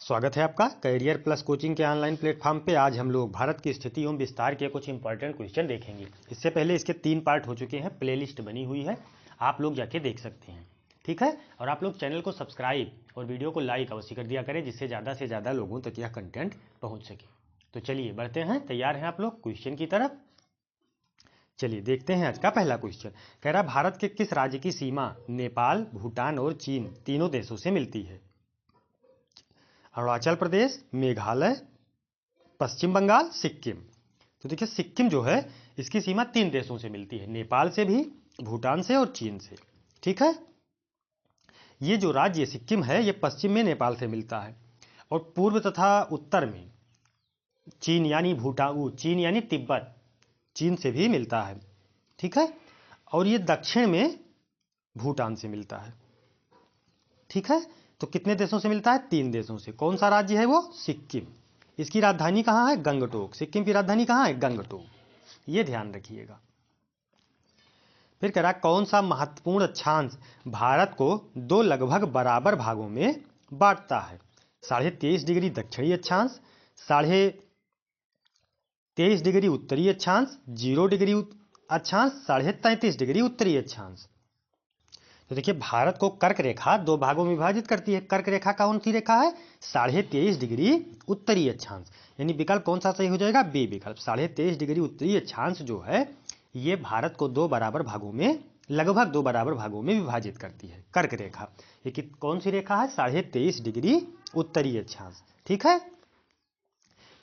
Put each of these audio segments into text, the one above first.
स्वागत है आपका करियर प्लस कोचिंग के ऑनलाइन प्लेटफॉर्म पे। आज हम लोग भारत की स्थिति एवं विस्तार के कुछ इंपॉर्टेंट क्वेश्चन देखेंगे। इससे पहले इसके 3 पार्ट हो चुके हैं, प्लेलिस्ट बनी हुई है, आप लोग जाके देख सकते हैं। ठीक है, और आप लोग चैनल को सब्सक्राइब और वीडियो को लाइक अवश्य कर दिया करें, जिससे ज़्यादा से ज़्यादा लोगों तक यह कंटेंट पहुँच सके। तो चलिए बढ़ते हैं, तैयार हैं आप लोग क्वेश्चन की तरफ। चलिए देखते हैं आज का पहला क्वेश्चन। कह रहा भारत के किस राज्य की सीमा नेपाल, भूटान और चीन तीनों देशों से मिलती है? अरुणाचल प्रदेश, मेघालय, पश्चिम बंगाल, सिक्किम। तो देखिए सिक्किम जो है इसकी सीमा 3 देशों से मिलती है, नेपाल से भी, भूटान से और चीन से। ठीक है, ये जो राज्य सिक्किम है ये पश्चिम में नेपाल से मिलता है और पूर्व तथा उत्तर में चीन यानी चीन यानी तिब्बत, चीन से भी मिलता है। ठीक है, और ये दक्षिण में भूटान से मिलता है। ठीक है, तो कितने देशों से मिलता है? 3 देशों से। कौन सा राज्य है वो? सिक्किम। इसकी राजधानी कहाँ है? गंगटोक। सिक्किम की राजधानी कहाँ है? गंगटोक। ये ध्यान रखिएगा। फिर कह रहा कौन सा महत्वपूर्ण अक्षांश भारत को 2 लगभग बराबर भागों में बांटता है? 23.5 डिग्री दक्षिणी अक्षांश, 23.5 डिग्री उत्तरी अक्षांश, 0 डिग्री अक्षांश, 33.5 डिग्री उत्तरी अक्षांश। तो देखिए भारत को कर्क रेखा 2 भागों में विभाजित करती है। कर्क रेखा कौन सी रेखा है? 23.5 डिग्री उत्तरी अक्षांश, यानी विकल्प कौन सा सही हो जाएगा? बी विकल्प। 23.5 डिग्री उत्तरी अक्षांश जो है ये भारत को 2 बराबर भागों में, लगभग 2 बराबर भागों में विभाजित करती है। कर्क रेखा ये कौन सी रेखा है? 23.5 डिग्री उत्तरी अक्षांश। ठीक है,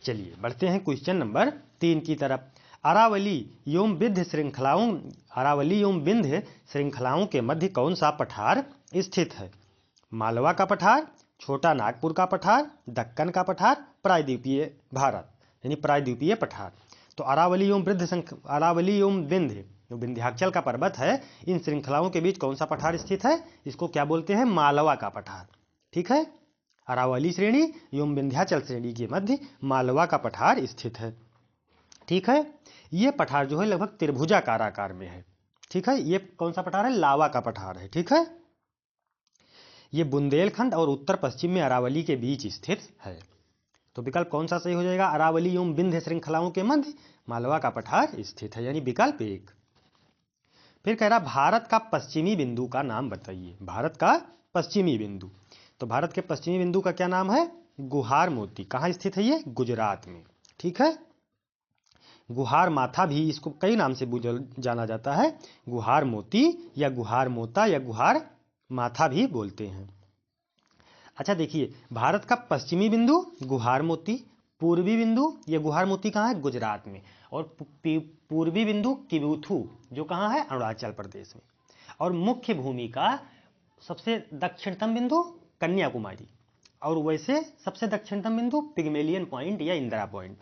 चलिए बढ़ते हैं क्वेश्चन नंबर 3 की तरफ। अरावली एवं विंध्य श्रृंखलाओं के मध्य कौन सा पठार स्थित है? मालवा का पठार, छोटा नागपुर का पठार, दक्कन का पठार, प्रायद्वीपीय भारत यानी प्रायद्वीपीय पठार। तो अरावली एवं विंध्य जो विंध्याचल का पर्वत है, इन श्रृंखलाओं के बीच कौन सा पठार स्थित है? इसको क्या बोलते हैं? मालवा का पठार। ठीक है, अरावली श्रेणी एवं विंध्याचल श्रेणी के मध्य मालवा का पठार स्थित है। ठीक है, ये पठार जो है लगभग त्रिभुजाकार आकार में है। ठीक है, ये कौन सा पठार है? लावा का पठार है। ठीक है, ये बुंदेलखंड और उत्तर पश्चिम में अरावली के बीच स्थित है। तो विकल्प कौन सा सही हो जाएगा? अरावली एवं विंध्य श्रृंखलाओं के मध्य मालवा का पठार स्थित है, यानी विकल्प 1। फिर कह रहा भारत का पश्चिमी बिंदु का नाम बताइए। भारत का पश्चिमी बिंदु, तो भारत के पश्चिमी बिंदु का क्या नाम है? गुहार मोती। कहाँ स्थित है ये? गुजरात में। ठीक है, गुहार माथा भी इसको कई नाम से जाना जाता है, गुहार मोती या गुहार मोता या गुहार माथा भी बोलते हैं। अच्छा देखिए, भारत का पश्चिमी बिंदु गुहार मोती, पूर्वी बिंदु ये गुहार मोती कहाँ है? गुजरात में, और पूर्वी बिंदु किबुथु जो कहाँ है? अरुणाचल प्रदेश में, और मुख्य भूमि का सबसे दक्षिणतम बिंदु कन्याकुमारी, और वैसे सबसे दक्षिणतम बिंदु पिग्मेलियन पॉइंट या इंदिरा पॉइंट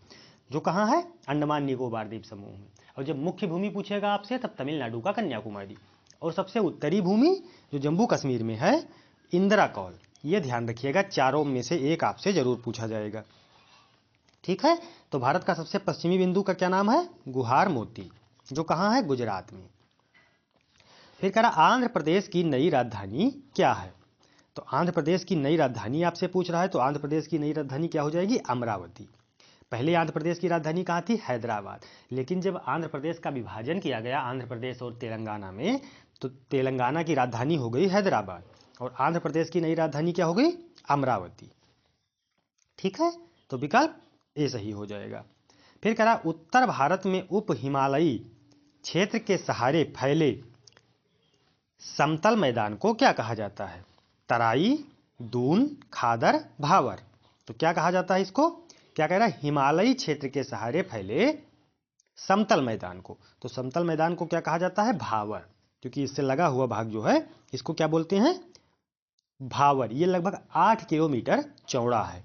जो कहाँ है? अंडमान निकोबार द्वीप समूह में। और जब मुख्य भूमि पूछेगा आपसे तब तमिलनाडु का कन्याकुमारी, और सबसे उत्तरी भूमि जो जम्मू कश्मीर में है, इंदिरा कौल। ये ध्यान रखिएगा, चारों में से एक आपसे जरूर पूछा जाएगा। ठीक है, तो भारत का सबसे पश्चिमी बिंदु का क्या नाम है? गुहार मोती, जो कहाँ है? गुजरात में। फिर कह रहा आंध्र प्रदेश की नई राजधानी क्या है? तो आंध्र प्रदेश की नई राजधानी आपसे पूछ रहा है, तो आंध्र प्रदेश की नई राजधानी क्या हो जाएगी? अमरावती। पहले आंध्र प्रदेश की राजधानी कहाँ थी? हैदराबाद। लेकिन जब आंध्र प्रदेश का विभाजन किया गया आंध्र प्रदेश और तेलंगाना में, तो तेलंगाना की राजधानी हो गई हैदराबाद और आंध्र प्रदेश की नई राजधानी क्या हो गई? अमरावती। ठीक है, तो विकल्प ए सही हो जाएगा। फिर कह रहा उत्तर भारत में उप हिमालयी क्षेत्र के सहारे फैले समतल मैदान को क्या कहा जाता है? तराई, दून, खादर, भावर। तो क्या कहा जाता है इसको? क्या कह रहा है? हिमालयी क्षेत्र के सहारे फैले समतल मैदान को। तो समतल मैदान को क्या कहा जाता है? भावर, क्योंकि इससे लगा हुआ भाग जो है इसको क्या बोलते हैं? भावर। ये लगभग 8 किलोमीटर चौड़ा है।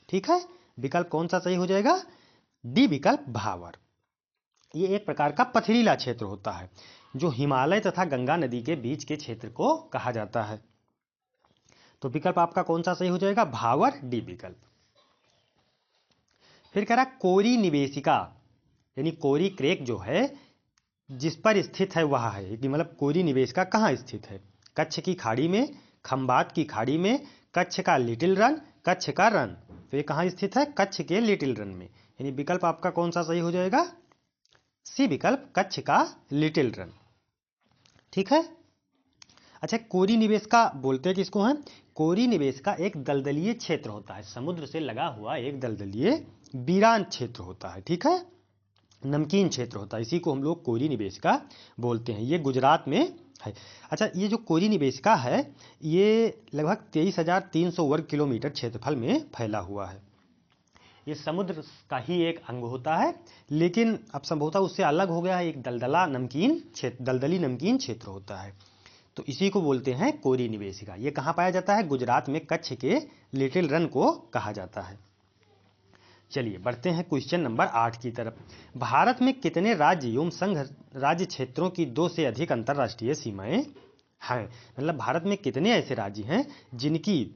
ठीक है, विकल्प कौन सा सही हो जाएगा? डी विकल्प, भावर। ये एक प्रकार का पथरीला क्षेत्र होता है जो हिमालय तथा गंगा नदी के बीच के क्षेत्र को कहा जाता है। तो विकल्प आपका कौन सा सही हो जाएगा? भावर, डी विकल्प। फिर कह रहा कोरी निवेशिका यानी कोरी क्रेक जो है जिस पर स्थित है वह है, कि मतलब कोरी निवेशिका कहाँ स्थित है? कच्छ की खाड़ी में, खंबात की खाड़ी में, कच्छ का लिटिल रन कच्छ का रण, तो ये कहाँ स्थित है? कच्छ के लिटिल रन में। यानी विकल्प आपका कौन सा सही हो जाएगा? सी विकल्प, कच्छ का लिटिल रन। ठीक है। अच्छा, कोरी निवेश का बोलते किसको हैं? कोरी निवेश का एक दलदलीय क्षेत्र होता है, समुद्र से लगा हुआ एक दलदलीय वीरान क्षेत्र होता है। ठीक है, नमकीन क्षेत्र होता है, इसी को हम लोग कोरी निवेश का बोलते हैं। ये गुजरात में है। अच्छा, ये जो कोरी निवेश का है ये लगभग 23,300 वर्ग किलोमीटर क्षेत्रफल में फैला हुआ है। ये समुद्र का ही एक अंग होता है, लेकिन अब संभवतः उससे अलग हो गया है, एक दलदली नमकीन क्षेत्र होता है। तो इसी को बोलते हैं कोरी निवेशिका। ये कहाँ पाया जाता है? गुजरात में कच्छ के लिटिल रन को कहा जाता है। चलिए बढ़ते हैं क्वेश्चन नंबर 8 की तरफ। भारत में कितने राज्य एवं संघ राज्य क्षेत्रों की 2 से अधिक अंतर्राष्ट्रीय सीमाएं हैं? मतलब भारत में कितने ऐसे राज्य हैं जिनकी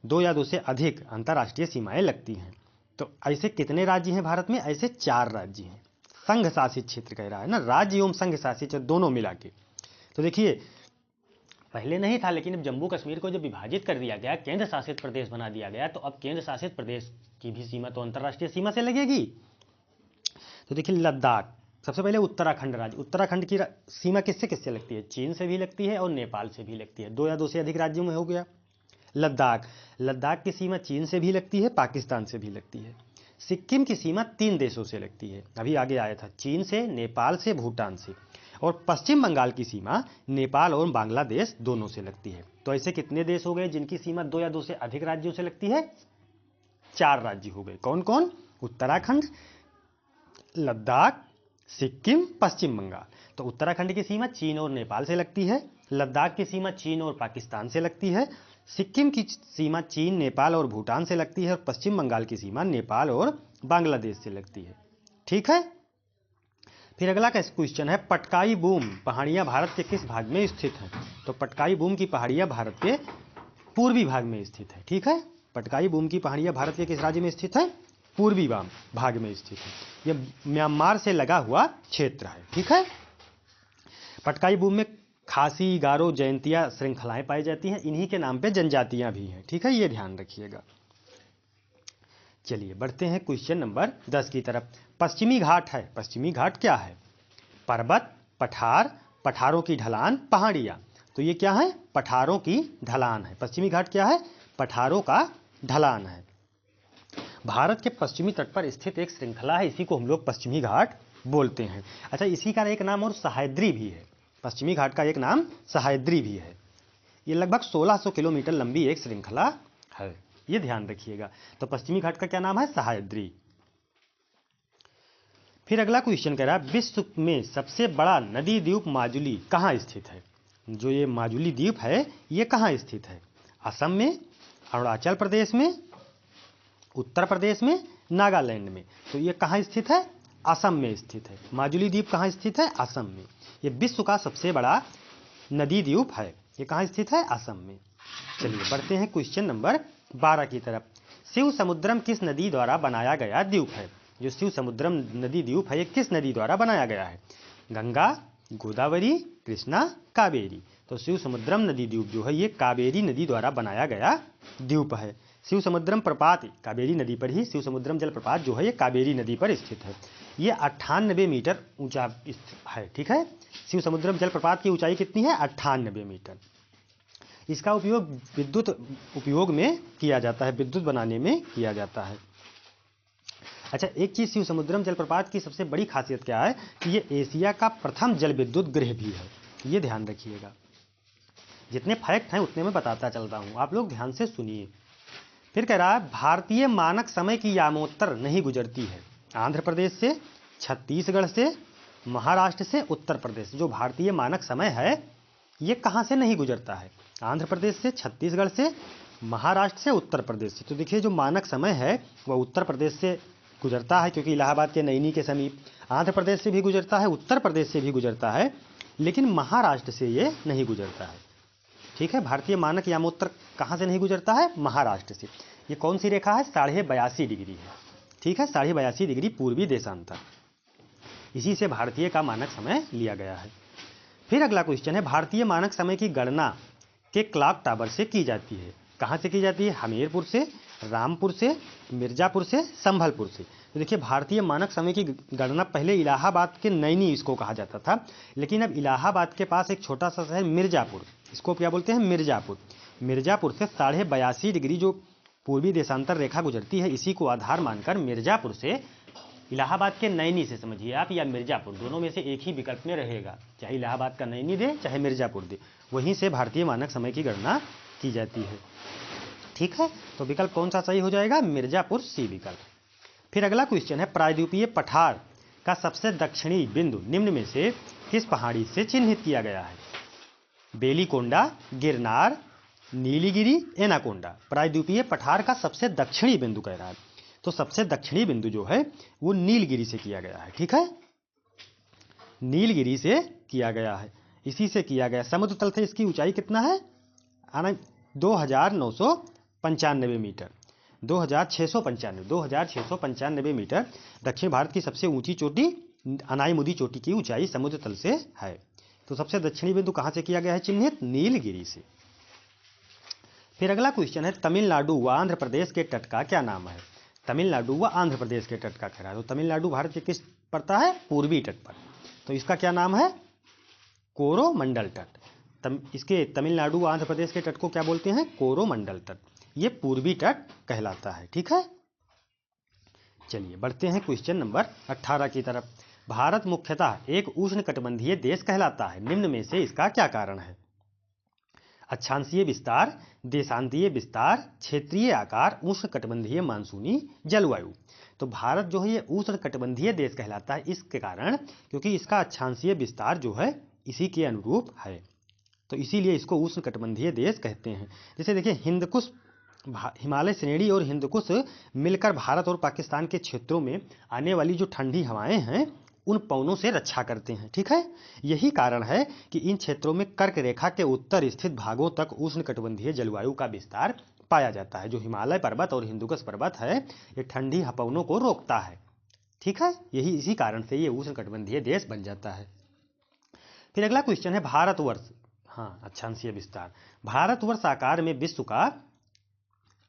2 या 2 से अधिक अंतर्राष्ट्रीय सीमाएं लगती हैं? तो ऐसे कितने राज्य हैं भारत में? ऐसे 4 राज्य हैं। संघ शासित क्षेत्र कह रहा है ना, राज्य एवं संघ शासित क्षेत्र दोनों मिला के। तो देखिए, पहले नहीं था, लेकिन अब जम्मू कश्मीर को जब विभाजित कर दिया गया, केंद्र शासित प्रदेश बना दिया गया, तो अब केंद्र शासित प्रदेश की भी सीमा तो अंतर्राष्ट्रीय सीमा से लगेगी। तो देखिए, लद्दाख सबसे पहले उत्तराखंड राज्य, उत्तराखंड की सीमा किससे किससे लगती है? चीन से भी लगती है और नेपाल से भी लगती है। 2 या 2 से अधिक राज्यों में हो गया। लद्दाख की सीमा चीन से भी लगती है, पाकिस्तान से भी लगती है। सिक्किम की सीमा 3 देशों से लगती है, अभी आगे आया था, चीन से, नेपाल से, भूटान से। और पश्चिम बंगाल की सीमा नेपाल और बांग्लादेश दोनों से लगती है। तो ऐसे कितने देश हो गए जिनकी सीमा 2 या 2 से अधिक राज्यों से लगती है? 4 राज्य हो गए। कौन कौन? उत्तराखंड, लद्दाख, सिक्किम, पश्चिम बंगाल। तो उत्तराखंड की सीमा चीन और नेपाल से लगती है, लद्दाख की सीमा चीन और पाकिस्तान से लगती है, सिक्किम की सीमा चीन, नेपाल और भूटान से लगती है, और पश्चिम बंगाल की सीमा नेपाल और बांग्लादेश से लगती है। ठीक है। फिर अगला क्वेश्चन है, पटकाई बूम पहाड़ियां भारत के किस भाग में स्थित हैं? तो पटकाई बूम की पहाड़ियां भारत के पूर्वी भाग में स्थित है। ठीक है, पटकाई बूम की पहाड़ियां भारत के किस राज्य में स्थित है? पूर्वी भाग में स्थित है। यह म्यांमार से लगा हुआ क्षेत्र है। ठीक है। पटकाई बूम में खासी, गारो, जयंतिया श्रृंखलाएं पाई जाती हैं, इन्हीं के नाम पे जनजातियां भी हैं। ठीक है, ये ध्यान रखिएगा। चलिए बढ़ते हैं क्वेश्चन नंबर 10 की तरफ। पश्चिमी घाट है, पश्चिमी घाट क्या है? पर्वत, पठार, पठारों की ढलान, पहाड़ियां। तो ये क्या है? पठारों की ढलान है। पश्चिमी घाट क्या है? पठारों का ढलान है। भारत के पश्चिमी तट पर स्थित एक श्रृंखला है, इसी को हम लोग पश्चिमी घाट बोलते हैं। अच्छा, इसी का एक नाम और सह्याद्री भी है। पश्चिमी घाट का एक नाम सह्याद्री भी है। ये लगभग 1600 किलोमीटर लंबी एक श्रृंखला है, ये ध्यान रखिएगा। तो पश्चिमी घाट का क्या नाम है? सह्याद्री। फिर अगला क्वेश्चन कह रहा है, विश्व में सबसे बड़ा नदी द्वीप माजुली कहाँ स्थित है? जो ये माजुली द्वीप है ये कहाँ स्थित है? असम में, अरुणाचल प्रदेश में, उत्तर प्रदेश में, नागालैंड में। तो ये कहाँ स्थित है? असम में स्थित है। माजुली द्वीप कहाँ स्थित है? असम में। ये विश्व का सबसे बड़ा नदी द्वीप है। ये कहाँ स्थित है? असम में। चलिए बढ़ते हैं क्वेश्चन नंबर 12 की तरफ। शिव समुद्रम किस नदी द्वारा बनाया गया द्वीप है? जो शिव समुद्रम नदी द्वीप है ये किस नदी द्वारा बनाया गया है? गंगा, गोदावरी, कृष्णा, कावेरी। तो शिव समुद्रम नदी द्वीप जो है ये कावेरी नदी द्वारा बनाया गया द्वीप है। शिव समुद्रम प्रपात कावेरी नदी पर ही, शिव समुद्रम जलप्रपात जो है ये कावेरी नदी पर स्थित है। ये 98 मीटर ऊंचा है। ठीक है, शिव समुद्रम जलप्रपात की ऊंचाई कितनी है? 98 मीटर। इसका उपयोग विद्युत उपयोग में किया जाता है, विद्युत बनाने में किया जाता है। अच्छा, एक चीज शिव समुद्रम जलप्रपात की सबसे बड़ी खासियत क्या है कि ये एशिया का प्रथम जल विद्युत गृह भी है, ये ध्यान रखिएगा। जितने फैक्ट हैं उतने मैं बताता चलता हूँ, आप लोग ध्यान से सुनिए। फिर कह रहा है, भारतीय मानक समय की यामोत्तर नहीं गुजरती है आंध्र प्रदेश से, छत्तीसगढ़ से, महाराष्ट्र से, उत्तर प्रदेश। जो भारतीय मानक समय है ये कहाँ से नहीं गुजरता है? आंध्र प्रदेश से, छत्तीसगढ़ से, महाराष्ट्र से, उत्तर प्रदेश से। तो देखिए, जो मानक समय है वह उत्तर प्रदेश से गुजरता है, क्योंकि इलाहाबाद के नैनी के समीप। आंध्र प्रदेश से भी गुजरता है, उत्तर प्रदेश से भी गुजरता है, लेकिन महाराष्ट्र से ये नहीं गुजरता है। ठीक है, भारतीय मानक यामोत्तर कहाँ से नहीं गुजरता है? महाराष्ट्र से। ये कौन सी रेखा है? 82.5 डिग्री है। ठीक है, 82.5 डिग्री पूर्वी देशांतर, इसी से भारतीय का मानक समय लिया गया है। फिर अगला क्वेश्चन है, भारतीय मानक समय की गणना के क्लॉक टावर से की जाती है। कहाँ से की जाती है? हमीरपुर से, रामपुर से, मिर्जापुर से, संभलपुर से। तो देखिए भारतीय मानक समय की गणना पहले इलाहाबाद के नैनी इसको कहा जाता था, लेकिन अब इलाहाबाद के पास एक छोटा सा शहर मिर्जापुर, इसको क्या बोलते हैं, मिर्जापुर। मिर्जापुर से 82.5 डिग्री जो पूर्वी देशांतर रेखा गुजरती है, इसी को आधार मानकर मिर्जापुर से इलाहाबाद के नैनी से समझिए आप, या मिर्जापुर, दोनों में से एक ही विकल्प में रहेगा, चाहे इलाहाबाद का नैनी दे चाहे मिर्जापुर दे, वहीं से भारतीय मानक समय की गणना की जाती है। ठीक है, तो विकल्प कौन सा सही हो जाएगा, मिर्जापुर, सी विकल्प। फिर अगला क्वेश्चन है, प्रायद्वीपीय पठार का सबसे दक्षिणी बिंदु निम्न में से किस पहाड़ी से चिन्हित किया गया है? बेलीकोंडा, गिरनार, नीलगिरी, एनाकोंडा। प्रायद्वीपीय पठार का सबसे दक्षिणी बिंदु कह रहा है, तो सबसे दक्षिणी बिंदु जो है वो नीलगिरी से किया गया है। ठीक है, नीलगिरी से किया गया है, इसी से किया गया। समुद्र तल से इसकी ऊंचाई कितना है, 2995 मीटर, 2695 मीटर। दक्षिण भारत की सबसे ऊंची चोटी अनाईमुदी चोटी की ऊंचाई समुद्र तल से है। तो सबसे दक्षिणी बिंदु कहां से किया गया है चिन्हित, नीलगिरी से। फिर अगला क्वेश्चन है, तमिलनाडु व आंध्र प्रदेश के तट का क्या नाम है? तमिलनाडु व आंध्र प्रदेश के तट का कह रहा है, तो तमिलनाडु भारत के किस पड़ता है, पूर्वी तट पर, तो इसका क्या नाम है, कोरोमंडल तट। इसके तमिलनाडु व आंध्र प्रदेश के तट को क्या बोलते हैं, कोरोमंडल तट, ये पूर्वी तट कहलाता है। ठीक है, चलिए बढ़ते हैं क्वेश्चन नंबर 18 की तरफ। भारत मुख्यतः एक उष्णकटिबंधीय देश कहलाता है, निम्न में से इसका क्या कारण है? अक्षांशीय विस्तार, देशांतीय विस्तार, क्षेत्रीय आकार, उष्णकटिबंधीय मानसूनी जलवायु। तो भारत जो है ये उष्णकटिबंधीय देश कहलाता है इसके कारण, क्योंकि इसका अक्षांशीय विस्तार जो है इसी के अनुरूप है, तो इसीलिए इसको उष्णकटिबंधीय देश कहते हैं। जैसे देखिए हिंदकुश, हिमालय श्रेणी और हिंदकुश मिलकर भारत और पाकिस्तान के क्षेत्रों में आने वाली जो ठंडी हवाएं हैं उन पवनों से रक्षा करते हैं। ठीक है, यही कारण है कि इन क्षेत्रों में कर्क रेखा के उत्तर स्थित भागों तक उष्णकटिबंधीय जलवायु का विस्तार पाया जाता है। जो हिमालय पर्वत और हिंदुकुश पर्वत है ये ठंडी पवनों को रोकता है। ठीक है, यही इसी कारण से ये उष्णकटिबंधीय देश बन जाता है। फिर अगला क्वेश्चन है, भारतवर्ष, हाँ अक्षांशीय विस्तार, भारतवर्ष आकार में विश्व का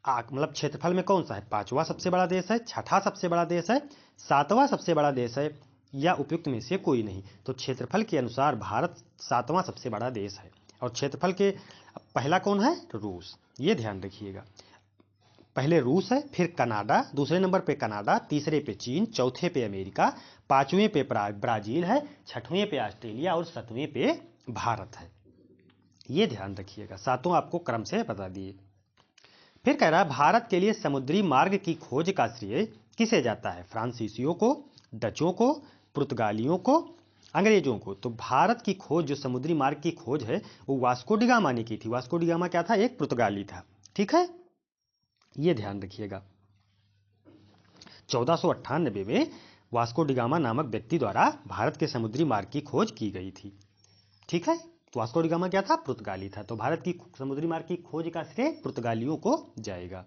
मतलब क्षेत्रफल में कौन सा है? 5वां सबसे बड़ा देश है, 6ठा सबसे बड़ा देश है, 7वां सबसे बड़ा देश है, या उपयुक्त में से कोई नहीं? तो क्षेत्रफल के अनुसार भारत 7वां सबसे बड़ा देश है। और क्षेत्रफल के पहला कौन है? रूस, ये ध्यान रखिएगा। पहले रूस है, फिर कनाडा, दूसरे नंबर पे कनाडा, तीसरे पे चीन, चौथे पे अमेरिका, 5वें पे ब्राजील है, 6वें पे ऑस्ट्रेलिया और 7वें पे भारत है। ये ध्यान रखिएगा, सातों आपको क्रम से बता दिए। फिर कह रहा है, भारत के लिए समुद्री मार्ग की खोज का श्रेय किसे जाता है? फ्रांसीसियों को, डचों को, पुर्तगालियों को, अंग्रेजों को? तो भारत की खोज, जो समुद्री मार्ग की खोज है, वो वास्को डी गामा ने की थी। वास्को डी गामा क्या था? एक पुर्तगाली था। ठीक है, ये ध्यान रखिएगा। 1498 में वास्को डी गामा नामक व्यक्ति द्वारा भारत के समुद्री मार्ग की खोज की गई थी। ठीक है, तो वास्को डी गामा क्या था? पुर्तगाली था। तो भारत की समुद्री मार्ग की खोज का श्रेय पुर्तगालियों को जाएगा।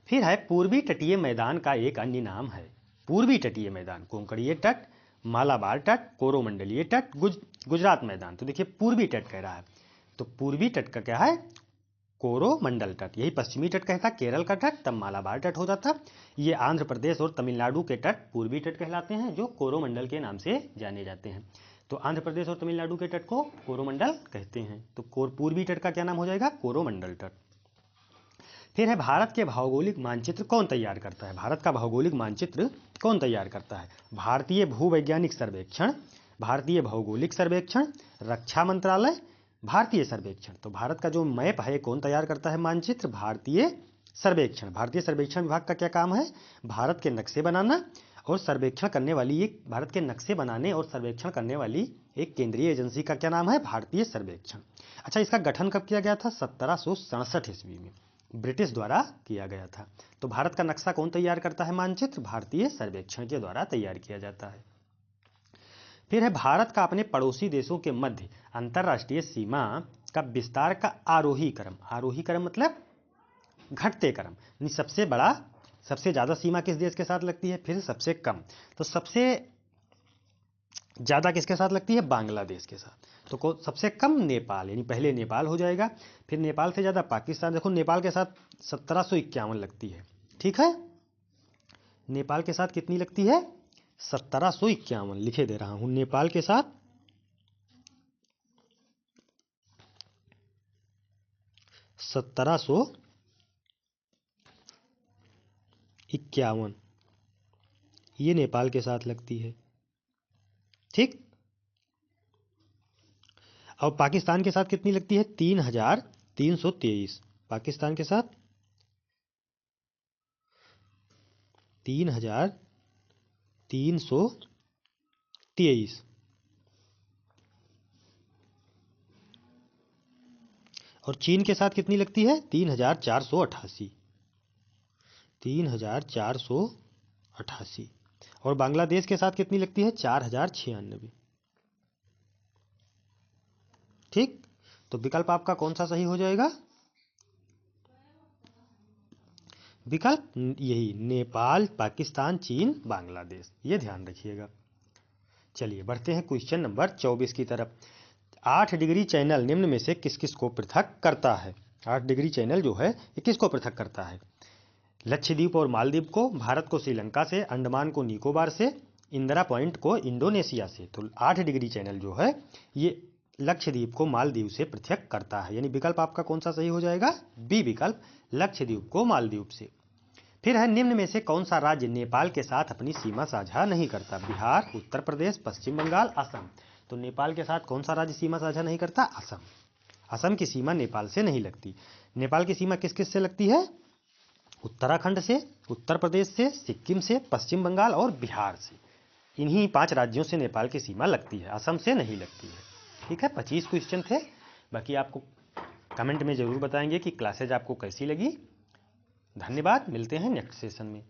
फिर है, पूर्वी तटीय मैदान का एक अन्य नाम है। पूर्वी तटीय मैदान, कोंकणीय तट, मालाबार तट, कोरोमंडलीय तट, गुजरात मैदान। तो देखिए पूर्वी तट कह रहा है, तो पूर्वी तट का क्या है? कोरोमंडल तट। यही पश्चिमी तट कहता केरल का तट, तब मालाबार तट हो जाता। ये आंध्र प्रदेश और तमिलनाडु के तट पूर्वी तट कहलाते हैं, जो कोरोमंडल के नाम से जाने जाते हैं। तो आंध्र प्रदेश और तमिलनाडु के तट को कोरोमंडल कहते हैं। तो पूर्वी तट का क्या नाम हो जाएगा? कोरोमंडल तट। फिर है, भारत के भौगोलिक मानचित्र कौन तैयार करता है? भारत का भौगोलिक मानचित्र कौन तैयार करता है? भारतीय भूवैज्ञानिक सर्वेक्षण, भारतीय भौगोलिक सर्वेक्षण, रक्षा मंत्रालय, भारतीय सर्वेक्षण। तो भारत का जो मैप है कौन तैयार करता है? मानचित्र भारतीय सर्वेक्षण। भारतीय सर्वेक्षण विभाग का क्या काम है? भारत के नक्शे बनाना और सर्वेक्षण करने वाली एक, भारत के नक्शे बनाने और सर्वेक्षण करने वाली एक केंद्रीय एजेंसी का क्या नाम है? भारतीय सर्वेक्षण। अच्छा, इसका गठन कब किया गया था? 1767 ईस्वी में ब्रिटिश द्वारा किया गया था। तो भारत का नक्शा कौन तैयार करता है? मानचित्र भारतीय सर्वेक्षण के द्वारा तैयार किया जाता है। फिर है, भारत का अपने पड़ोसी देशों के मध्य अंतरराष्ट्रीय सीमा का विस्तार का आरोही क्रम। आरोही क्रम मतलब घटते क्रम, यानी सबसे बड़ा, सबसे ज्यादा सीमा किस देश के साथ लगती है, फिर सबसे कम। तो सबसे ज़्यादा किसके साथ लगती है? बांग्लादेश के साथ। तो सबसे कम नेपाल, यानी पहले नेपाल हो जाएगा, फिर नेपाल से ज़्यादा पाकिस्तान। देखो नेपाल के साथ 1751 लगती है, ठीक है। नेपाल के साथ कितनी लगती है? 1751, लिखे दे रहा हूँ, नेपाल के साथ 1751 ये नेपाल के साथ लगती है, ठीक। और पाकिस्तान के साथ कितनी लगती है? 3323। पाकिस्तान के साथ 3323। और चीन के साथ कितनी लगती है? 3488। 3488। और बांग्लादेश के साथ कितनी लगती है? 4096, ठीक। तो विकल्प आपका कौन सा सही हो जाएगा? विकल्प यही, नेपाल, पाकिस्तान, चीन, बांग्लादेश, ये ध्यान रखिएगा। चलिए बढ़ते हैं क्वेश्चन नंबर 24 की तरफ। 8 डिग्री चैनल निम्न में से किस किस को पृथक करता है? 8 डिग्री चैनल जो है ये किसको पृथक करता है? लक्षद्वीप और मालदीव को, भारत को श्रीलंका से, अंडमान को निकोबार से, इंदिरा पॉइंट को इंडोनेशिया से। तो 8 डिग्री चैनल जो है ये लक्षद्वीप को मालदीव से पृथक करता है, यानी विकल्प आपका कौन सा सही हो जाएगा? बी विकल्प, लक्षद्वीप को मालदीव से। फिर है, निम्न में से कौन सा राज्य नेपाल के साथ अपनी सीमा साझा नहीं करता? बिहार, उत्तर प्रदेश, पश्चिम बंगाल, असम। तो नेपाल के साथ कौन सा राज्य सीमा साझा नहीं करता? असम। असम की सीमा नेपाल से नहीं लगती। नेपाल की सीमा किस किस से लगती है? उत्तराखंड से, उत्तर प्रदेश से, सिक्किम से, पश्चिम बंगाल और बिहार से। इन्हीं 5 राज्यों से नेपाल की सीमा लगती है, असम से नहीं लगती है, ठीक है। 25 क्वेश्चन थे। बाकी आपको कमेंट में ज़रूर बताएंगे कि क्लासेज आपको कैसी लगी। धन्यवाद, मिलते हैं नेक्स्ट सेशन में।